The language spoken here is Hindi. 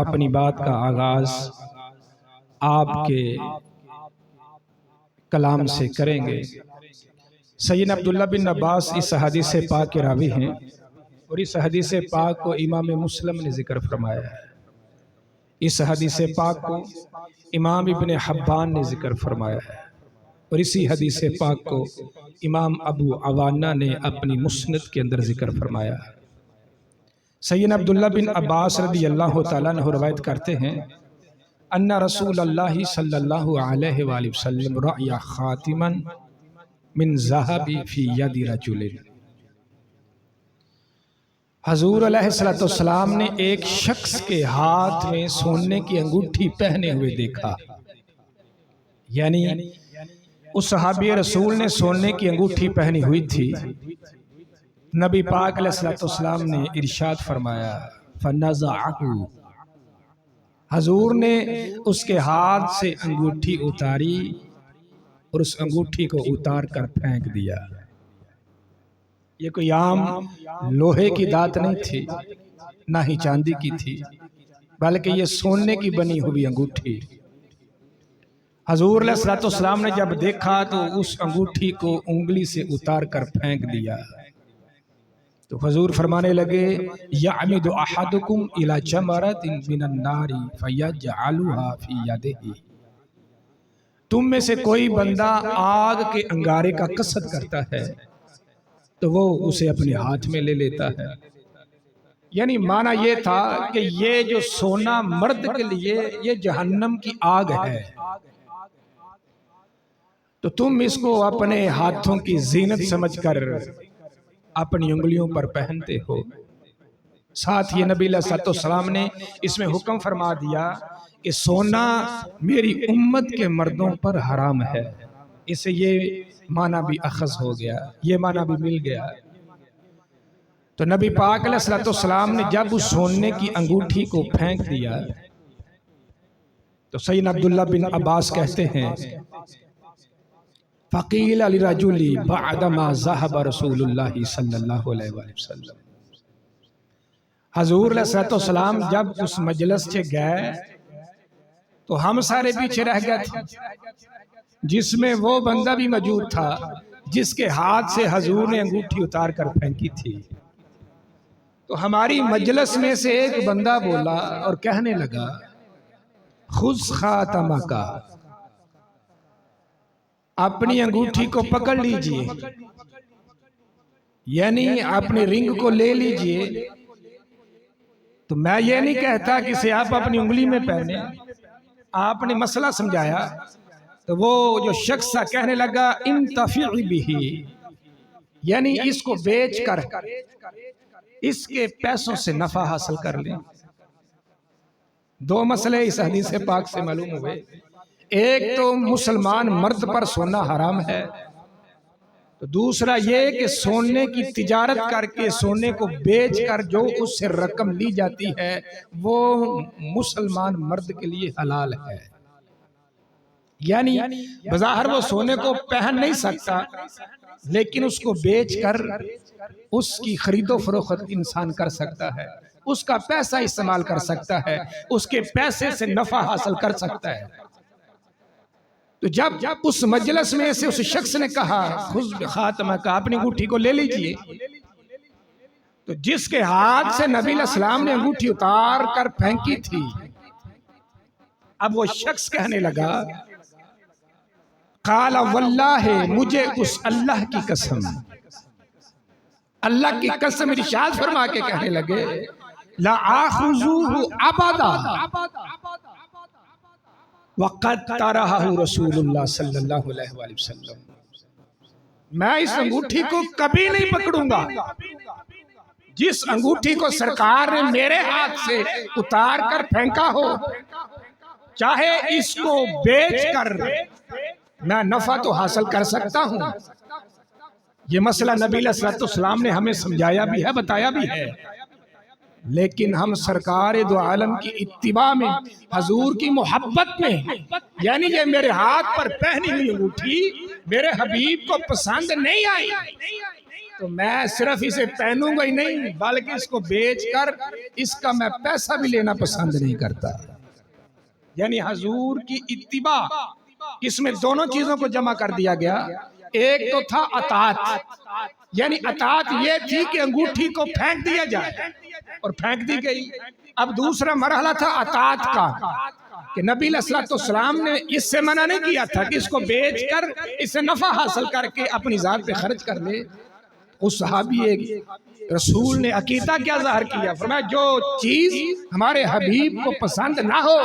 अपनी बात का आगाज आपके कलाम से करेंगे। सैयद अब्दुल्ला बिन अब्बास इस हदीस पाक के रावी हैं और इस हदीस पाक को इमाम मुस्लिम ने जिक्र फरमाया है। इस हदीस पाक को इमाम इब्ने हब्बान ने जिक्र फरमाया है और इसी हदीस पाक को इमाम अबू अवाना ने अपनी मुस्नद के अंदर जिक्र फरमाया है। सैयद अब्दुल्ला बिन अब्बास रदी अल्लाह तआला अन्हु रवायत करते हैं, अन्ना रसूल अल्लाह सल्लल्लाहु अलैहि वसल्लम रअया खातिमन मिन ज़हबी फी यदि रजुलिन। हजूर अलैहिस्सलाम ने एक शख्स के हाथ में सोने की अंगूठी पहने हुए देखा। यानी उस सहाबी रसूल ने सोने की अंगूठी पहनी हुई थी। नबी पाक अलैहिस्सलाम ने इरशाद फरमाया, फनज़अहु, हजूर ने उसके हाथ से अंगूठी उतारी और उस अंगूठी को उतार कर फेंक दिया। ये कोई आम लोहे की दात नहीं थी, ना ही चांदी की थी, बल्कि ये सोने की बनी हुई अंगूठी। हजूर अलैहिस्सलाम ने जब देखा तो उस अंगूठी को उंगली से उतार कर फेंक दिया। तो हुजूर फरमाने लगे, यअमिदु अहदुकुम इला जमरतिन मिनन नारी फयजअलुहा फी यदिही। तुम में से कोई बंदा आग के अंगारे का कसद करता है तो वो उसे अपने हाथ में ले लेता है। यानी माना ये था कि ये जो सोना मर्द के लिए ये जहन्नम की आग है, तो तुम इसको अपने हाथों की जीनत समझकर अपनी उंगलियों पर पहनते हो। साथ ही नबी सल्लल्लाहु ने इसमें हुक्म फरमा दिया कि सोना मेरी उम्मत के मर्दों पर हराम है। इसे ये माना भी अखज़ हो गया, ये माना भी मिल गया। तो नबी पाक अलैहिस्सलाम ने जब उस सोने की अंगूठी को फेंक दिया तो सैयद अब्दुल्ला बिन अब्बास कहते हैं, फ़क़ील लिरजुली बअदमा ज़हब रसूलुल्लाह सल्लल्लाहु अलैहि वसल्लम। हजूर अलैहिस्सलाम जब उस मजलिस से गए तो हम सारे पीछे रह गए थे, जिसमें वो बंदा भी मौजूद था जिसके हाथ से हजूर ने अंगूठी उतार कर फेंकी थी। तो हमारी मजलिस में से एक बंदा बोला और कहने लगा, खुज़ खातमका, अपनी अंगूठी को पकड़ लीजिए, यानी अपनी रिंग को ले लीजिए। तो मैं ये नहीं कहता कि इसे आप अपनी उंगली में पहने, आपने मसला समझाया। तो वो जो शख्स सा कहने लगा, इंतफ़ी बिही, यानी इसको बेच कर इसके पैसों से नफा हासिल कर लें। दो मसले इस हदीस पाक से मालूम हुए। एक तो मुसलमान मर्द पर सोना हराम है, तो दूसरा ये कि सोने की तिजारत करके सोने को बेचकर जो उससे रकम ली जाती है वो मुसलमान मर्द के लिए हलाल है। यानी बज़ाहिर वो सोने को पहन नहीं सकता, लेकिन उसको बेचकर उसकी खरीदो फरोख्त इंसान कर सकता है, उसका पैसा इस्तेमाल कर सकता है, उसके पैसे से नफा हासिल कर सकता है। तो जब उस मजलिस में से उस शख्स ने कहा, खुज़ खातमा का, अपनी अंगूठी को ले लीजिए, तो जिसके हाथ से नबी अलैहिस्सलाम ने अंगूठी उतार कर फेंकी थी, अब वो शख्स कहने लगा, काला वल्लाहि, मुझे उस अल्लाह की कसम, अल्लाह की कसम इरशाद फरमा के कहने लगे, ला आखुज़ुहु अबदा वक़द तरहु रसूलुल्लाह सल्लल्लाहु अलैहि वसल्लम। मैं इस अंगूठी को कभी नहीं पकड़ूंगा। जिस अंगूठी को सरकार ने मेरे हाथ से उतार कर फेंका हो, चाहे इसको बेचकर मैं नफा तो हासिल कर सकता हूं। ये मसला नबी अलैहिस्सलाम ने हमें समझाया भी है, बताया भी है, लेकिन हम सरकार दो आलम की इत्तिबा में, हजूर की मोहब्बत में, यानी ये मेरे हाथ पर पहनी हुई अंगूठी मेरे हबीब को पसंद नहीं आई, तो मैं सिर्फ इसे पहनूंगा ही नहीं बल्कि इसको बेचकर इसका मैं पैसा भी लेना पसंद नहीं करता। यानी हजूर की इत्तिबा, इसमें दोनों चीजों को जमा कर दिया गया। एक तो था अतात, यानी अतात ये थी कि अंगूठी को फेंक दिया जाए और फेंक दी गई। अब दूसरा मरहला था अतात का कि नबी अलैहिस्सलाम ने इससे मना नहीं किया था कि इसको बेचकर इससे नफा हासिल करके अपनी जात पे खर्च कर ले। उस सहाबी एक रसूल ने अकीदा क्या ज़ाहिर किया, फरमाया जो चीज हमारे हबीब को पसंद ना हो